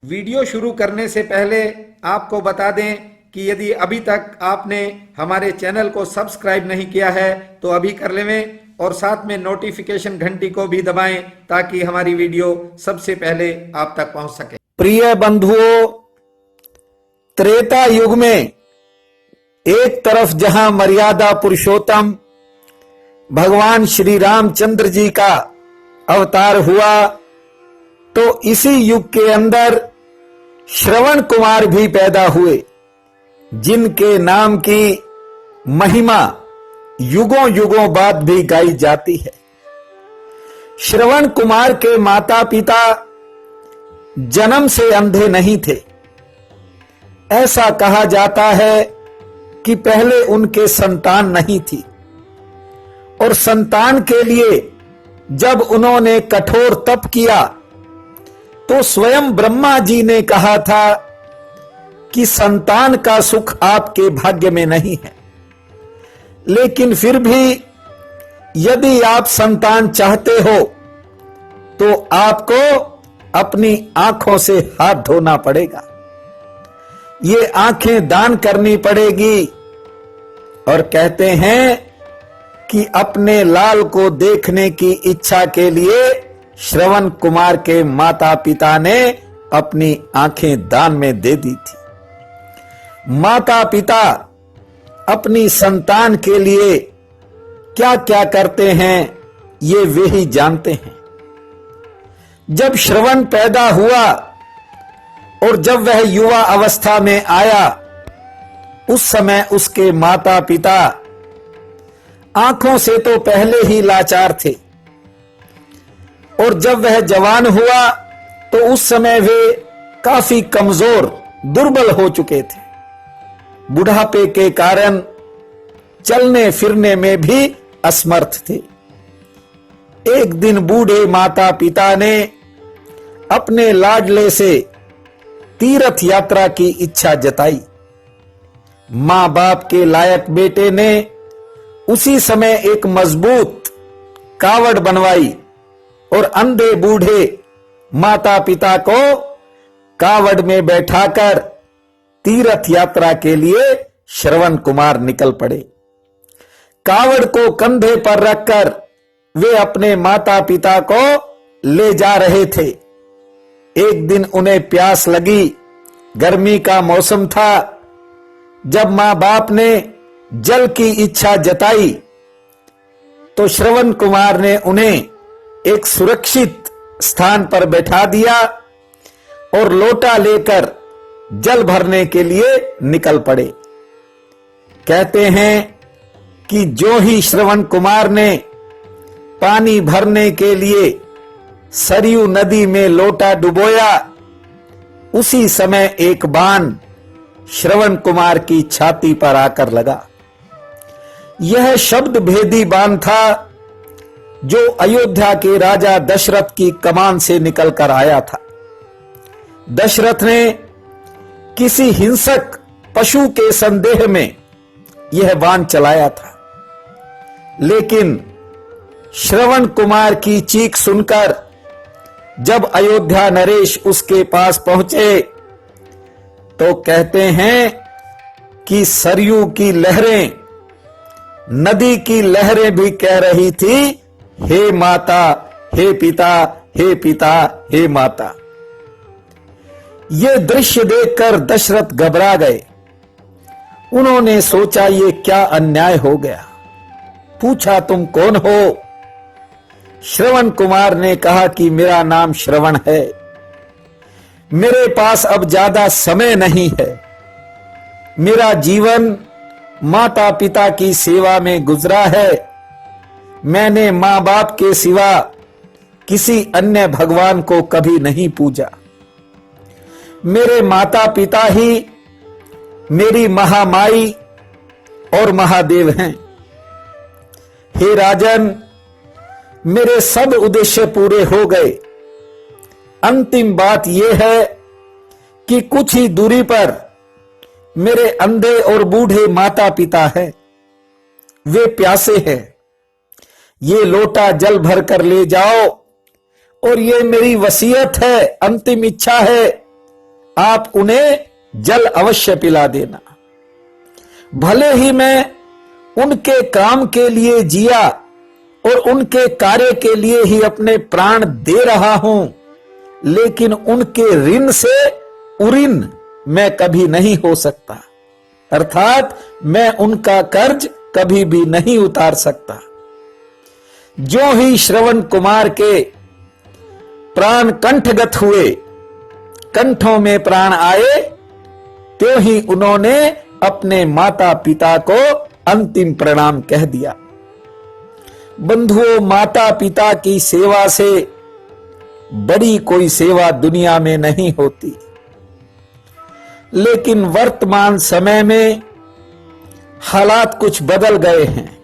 Video शुरू करने से पहले आपको बता दें कि यदि अभी तक आपने हमारे चैनल को सब्सक्राइब नहीं किया है तो अभी कर लें और साथ में नोटिफिकेशन घंटी को भी दबाएं ताकि हमारी वीडियो सबसे पहले आप तक पहुंच सके। प्रिय बंधुओं, त्रेता युग में एक तरफ जहां मर्यादा पुरुषोत्तम भगवान श्री रामचंद्र जी का अवतार हुआ, तो इसी युग के अंदर श्रवण कुमार भी पैदा हुए, जिनके नाम की महिमा युगों युगों बाद भी गाई जाती है। श्रवण कुमार के माता पिता जन्म से अंधे नहीं थे। ऐसा कहा जाता है कि पहले उनके संतान नहीं थी और संतान के लिए जब उन्होंने कठोर तप किया तो स्वयं ब्रह्मा जी ने कहा था कि संतान का सुख आपके भाग्य में नहीं है, लेकिन फिर भी यदि आप संतान चाहते हो तो आपको अपनी आंखों से हाथ धोना पड़ेगा, ये आंखें दान करनी पड़ेगी। और कहते हैं कि अपने लाल को देखने की इच्छा के लिए श्रवण कुमार के माता पिता ने अपनी आंखें दान में दे दी थी। माता पिता अपनी संतान के लिए क्या क्या करते हैं ये वे ही जानते हैं। जब श्रवण पैदा हुआ और जब वह युवा अवस्था में आया, उस समय उसके माता पिता आंखों से तो पहले ही लाचार थे और जब वह जवान हुआ तो उस समय वे काफी कमजोर दुर्बल हो चुके थे। बुढ़ापे के कारण चलने फिरने में भी असमर्थ थे। एक दिन बूढ़े माता पिता ने अपने लाडले से तीर्थ यात्रा की इच्छा जताई। मां बाप के लायक बेटे ने उसी समय एक मजबूत कावड़ बनवाई और अंधे बूढ़े माता पिता को कावड़ में बैठाकर तीर्थ यात्रा के लिए श्रवण कुमार निकल पड़े। कावड़ को कंधे पर रखकर वे अपने माता पिता को ले जा रहे थे। एक दिन उन्हें प्यास लगी, गर्मी का मौसम था। जब मां बाप ने जल की इच्छा जताई तो श्रवण कुमार ने उन्हें एक सुरक्षित स्थान पर बैठा दिया और लोटा लेकर जल भरने के लिए निकल पड़े। कहते हैं कि जो ही श्रवण कुमार ने पानी भरने के लिए सरयू नदी में लोटा डुबोया, उसी समय एक बाण श्रवण कुमार की छाती पर आकर लगा। यह शब्द भेदी बाण था जो अयोध्या के राजा दशरथ की कमान से निकलकर आया था। दशरथ ने किसी हिंसक पशु के संदेह में यह बाण चलाया था, लेकिन श्रवण कुमार की चीख सुनकर जब अयोध्या नरेश उसके पास पहुंचे तो कहते हैं कि सरयू की लहरें, नदी की लहरें भी कह रही थी, हे माता, हे पिता, हे पिता, हे माता। ये दृश्य देखकर दशरथ घबरा गए। उन्होंने सोचा ये क्या अन्याय हो गया। पूछा तुम कौन हो? श्रवण कुमार ने कहा कि मेरा नाम श्रवण है, मेरे पास अब ज्यादा समय नहीं है। मेरा जीवन माता पिता की सेवा में गुजरा है। मैंने मां बाप के सिवा किसी अन्य भगवान को कभी नहीं पूजा। मेरे माता पिता ही मेरी महामाई और महादेव हैं। हे राजन, मेरे सब उद्देश्य पूरे हो गए। अंतिम बात यह है कि कुछ ही दूरी पर मेरे अंधे और बूढ़े माता पिता हैं। वे प्यासे हैं। ये लोटा जल भर कर ले जाओ और ये मेरी वसीयत है, अंतिम इच्छा है आप उन्हें जल अवश्य पिला देना। भले ही मैं उनके काम के लिए जिया और उनके कार्य के लिए ही अपने प्राण दे रहा हूं, लेकिन उनके ऋण से उऋण मैं कभी नहीं हो सकता, अर्थात मैं उनका कर्ज कभी भी नहीं उतार सकता। जो ही श्रवण कुमार के प्राण कंठगत हुए, कंठों में प्राण आए, त्यों ही उन्होंने अपने माता पिता को अंतिम प्रणाम कह दिया। बंधुओं, माता पिता की सेवा से बड़ी कोई सेवा दुनिया में नहीं होती, लेकिन वर्तमान समय में हालात कुछ बदल गए हैं।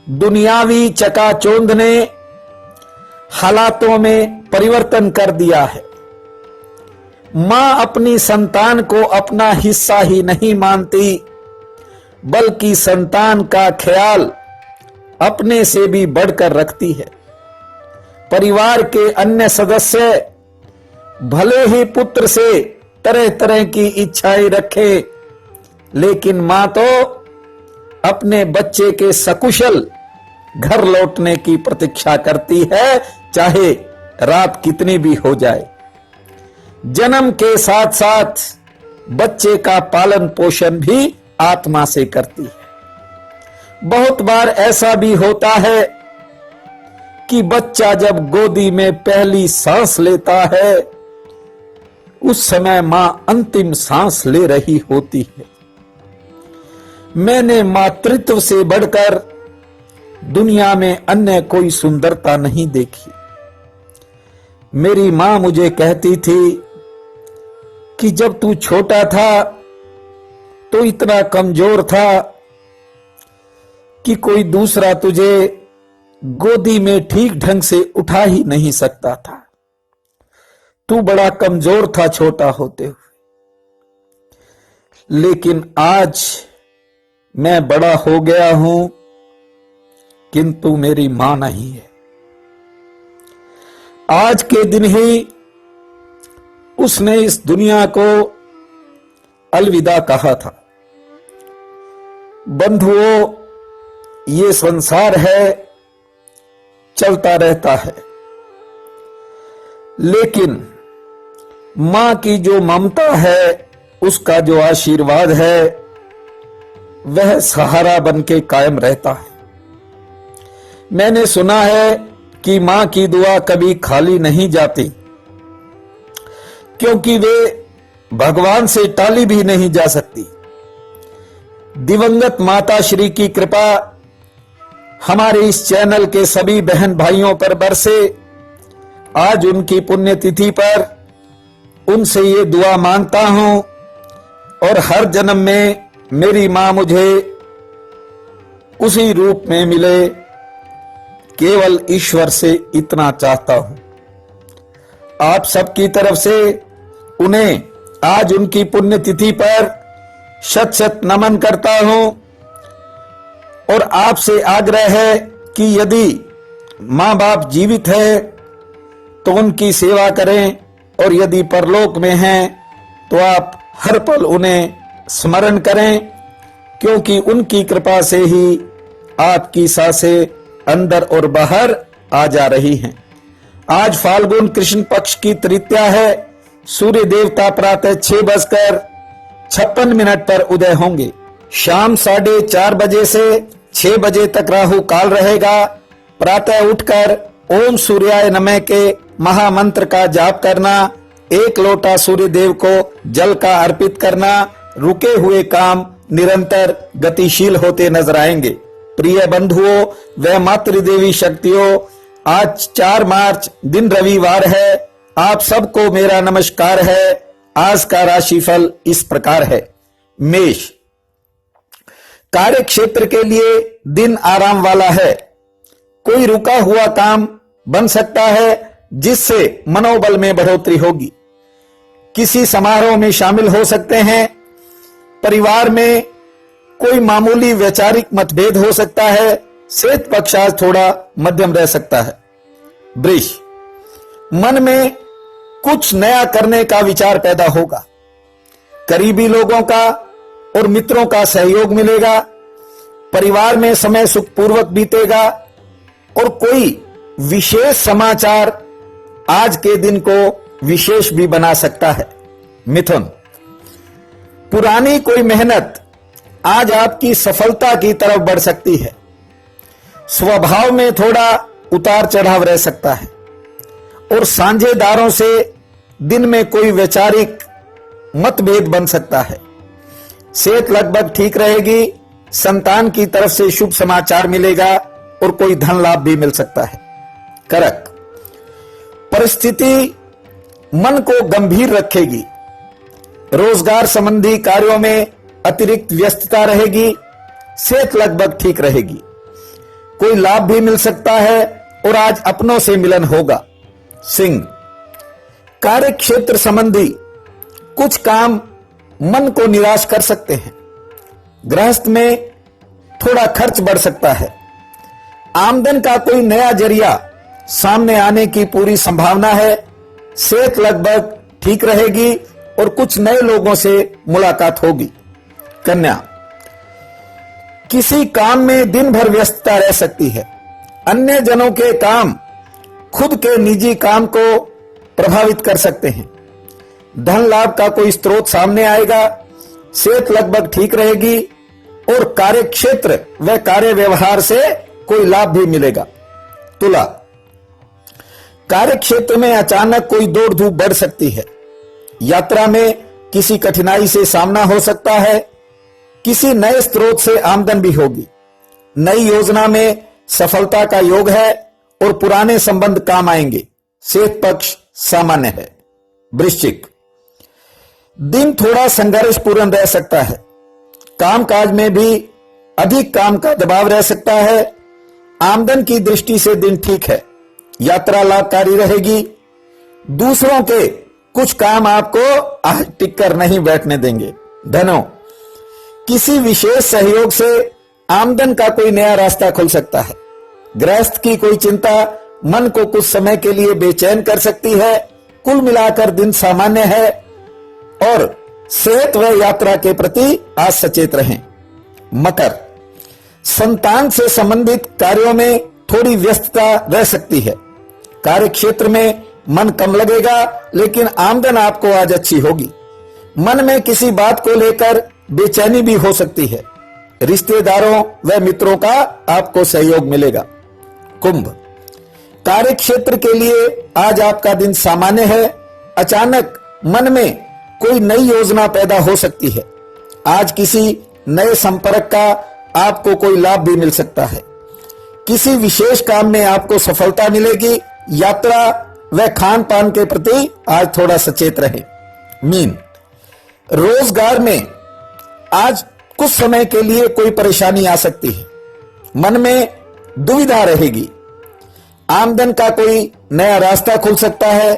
दुनियावी चकाचौंध ने हालातों में परिवर्तन कर दिया है। मां अपनी संतान को अपना हिस्सा ही नहीं मानती, बल्कि संतान का ख्याल अपने से भी बढ़कर रखती है। परिवार के अन्य सदस्य भले ही पुत्र से तरह तरह की इच्छाएं रखे, लेकिन मां तो अपने बच्चे के सकुशल घर लौटने की प्रतीक्षा करती है, चाहे रात कितनी भी हो जाए। जन्म के साथ साथ बच्चे का पालन पोषण भी आत्मा से करती है। बहुत बार ऐसा भी होता है कि बच्चा जब गोदी में पहली सांस लेता है, उस समय मां अंतिम सांस ले रही होती है। मैंने मातृत्व से बढ़कर दुनिया में अन्य कोई सुंदरता नहीं देखी। मेरी मां मुझे कहती थी कि जब तू छोटा था तो इतना कमजोर था कि कोई दूसरा तुझे गोदी में ठीक ढंग से उठा ही नहीं सकता था। तू बड़ा कमजोर था छोटा होते हुए, लेकिन आज मैं बड़ा हो गया हूं, किंतु मेरी मां नहीं है। आज के दिन ही उसने इस दुनिया को अलविदा कहा था। बंधुओं, ये संसार है, चलता रहता है, लेकिन मां की जो ममता है, उसका जो आशीर्वाद है, वह सहारा बनके कायम रहता है। मैंने सुना है कि मां की दुआ कभी खाली नहीं जाती, क्योंकि वे भगवान से टाली भी नहीं जा सकती। दिवंगत माता श्री की कृपा हमारे इस चैनल के सभी बहन भाइयों पर बरसे। आज उनकी पुण्यतिथि पर उनसे ये दुआ मांगता हूं, और हर जन्म में मेरी मां मुझे उसी रूप में मिले, केवल ईश्वर से इतना चाहता हूं। आप सबकी तरफ से उन्हें आज उनकी पुण्यतिथि पर शत शत नमन करता हूं, और आपसे आग्रह है कि यदि मां बाप जीवित है तो उनकी सेवा करें, और यदि परलोक में हैं तो आप हर पल उन्हें स्मरण करें, क्योंकि उनकी कृपा से ही आपकी सांसें अंदर और बाहर आ जा रही हैं। आज फाल्गुन कृष्ण पक्ष की तृतीया है। सूर्य देवता प्रातः 6:56 पर उदय होंगे। शाम 4:30 बजे से 6 बजे तक राहु काल रहेगा। प्रातः उठकर ओम सूर्याय नमः के महामंत्र का जाप करना, 1 लोटा सूर्य देव को जल का अर्पित करना, रुके हुए काम निरंतर गतिशील होते नजर आएंगे। प्रिय बंधुओं व मातृदेवी शक्तियों, आज 4 मार्च दिन रविवार है। आप सबको मेरा नमस्कार है। आज का राशिफल इस प्रकार है। मेष, कार्य क्षेत्र के लिए दिन आराम वाला है। कोई रुका हुआ काम बन सकता है, जिससे मनोबल में बढ़ोतरी होगी। किसी समारोह में शामिल हो सकते हैं। परिवार में कोई मामूली वैचारिक मतभेद हो सकता है। श्वेत पक्ष आज थोड़ा मध्यम रह सकता है। वृष, मन में कुछ नया करने का विचार पैदा होगा। करीबी लोगों का और मित्रों का सहयोग मिलेगा। परिवार में समय सुखपूर्वक बीतेगा और कोई विशेष समाचार आज के दिन को विशेष भी बना सकता है। मिथुन, पुरानी कोई मेहनत आज आपकी सफलता की तरफ बढ़ सकती है। स्वभाव में थोड़ा उतार चढ़ाव रह सकता है और साझेदारों से दिन में कोई वैचारिक मतभेद बन सकता है। सेहत लगभग ठीक रहेगी। संतान की तरफ से शुभ समाचार मिलेगा और कोई धन लाभ भी मिल सकता है। करक, परिस्थिति मन को गंभीर रखेगी। रोजगार संबंधी कार्यों में अतिरिक्त व्यस्तता रहेगी। सेहत लगभग ठीक रहेगी। कोई लाभ भी मिल सकता है और आज अपनों से मिलन होगा। सिंह, कार्य क्षेत्र संबंधी कुछ काम मन को निराश कर सकते हैं। गृहस्थ में थोड़ा खर्च बढ़ सकता है। आमदन का कोई नया जरिया सामने आने की पूरी संभावना है। सेहत लगभग ठीक रहेगी और कुछ नए लोगों से मुलाकात होगी। कन्या, किसी काम में दिन भर व्यस्तता रह सकती है। अन्य जनों के काम खुद के निजी काम को प्रभावित कर सकते हैं। धन लाभ का कोई स्रोत सामने आएगा। सेहत लगभग ठीक रहेगी और कार्य क्षेत्र व कार्य व्यवहार से कोई लाभ भी मिलेगा। तुला, कार्य क्षेत्र में अचानक कोई दौड़ धूप बढ़ सकती है। यात्रा में किसी कठिनाई से सामना हो सकता है। किसी नए स्रोत से आमदन भी होगी। नई योजना में सफलता का योग है और पुराने संबंध काम आएंगे। सेहत पक्ष सामान्य है। वृश्चिक, दिन थोड़ा संघर्षपूर्ण रह सकता है। कामकाज में भी अधिक काम का दबाव रह सकता है। आमदन की दृष्टि से दिन ठीक है। यात्रा लाभकारी रहेगी। दूसरों के कुछ काम आपको आज टिक कर नहीं बैठने देंगे। धनो, किसी विशेष सहयोग से आमदन का कोई नया रास्ता खुल सकता है। गृहस्थ की कोई चिंता मन को कुछ समय के लिए बेचैन कर सकती है। कुल मिलाकर दिन सामान्य है और सेहत व यात्रा के प्रति आज सचेत रहें। मकर, संतान से संबंधित कार्यों में थोड़ी व्यस्तता रह सकती है। कार्य क्षेत्र में मन कम लगेगा लेकिन आमदन आपको आज अच्छी होगी। मन में किसी बात को लेकर बेचैनी भी हो सकती है। रिश्तेदारों व मित्रों का आपको सहयोग मिलेगा। कुंभ, कार्य क्षेत्र के लिए आज आपका दिन सामान्य है। अचानक मन में कोई नई योजना पैदा हो सकती है। आज किसी नए संपर्क का आपको कोई लाभ भी मिल सकता है। किसी विशेष काम में आपको सफलता मिलेगी। यात्रा व खान पान के प्रति आज थोड़ा सचेत रहें। मीन, रोजगार में आज कुछ समय के लिए कोई परेशानी आ सकती है। मन में दुविधा रहेगी। आमदन का कोई नया रास्ता खुल सकता है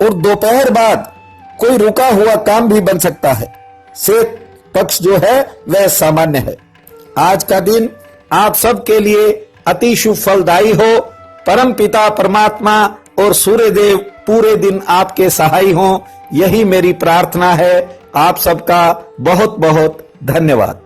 और दोपहर बाद कोई रुका हुआ काम भी बन सकता है। सेहत पक्ष जो है वह सामान्य है। आज का दिन आप सबके लिए अति शुभ फलदायी हो। परम पिता परमात्मा और सूर्यदेव पूरे दिन आपके सहाय हों, यही मेरी प्रार्थना है। आप सबका बहुत बहुत धन्यवाद।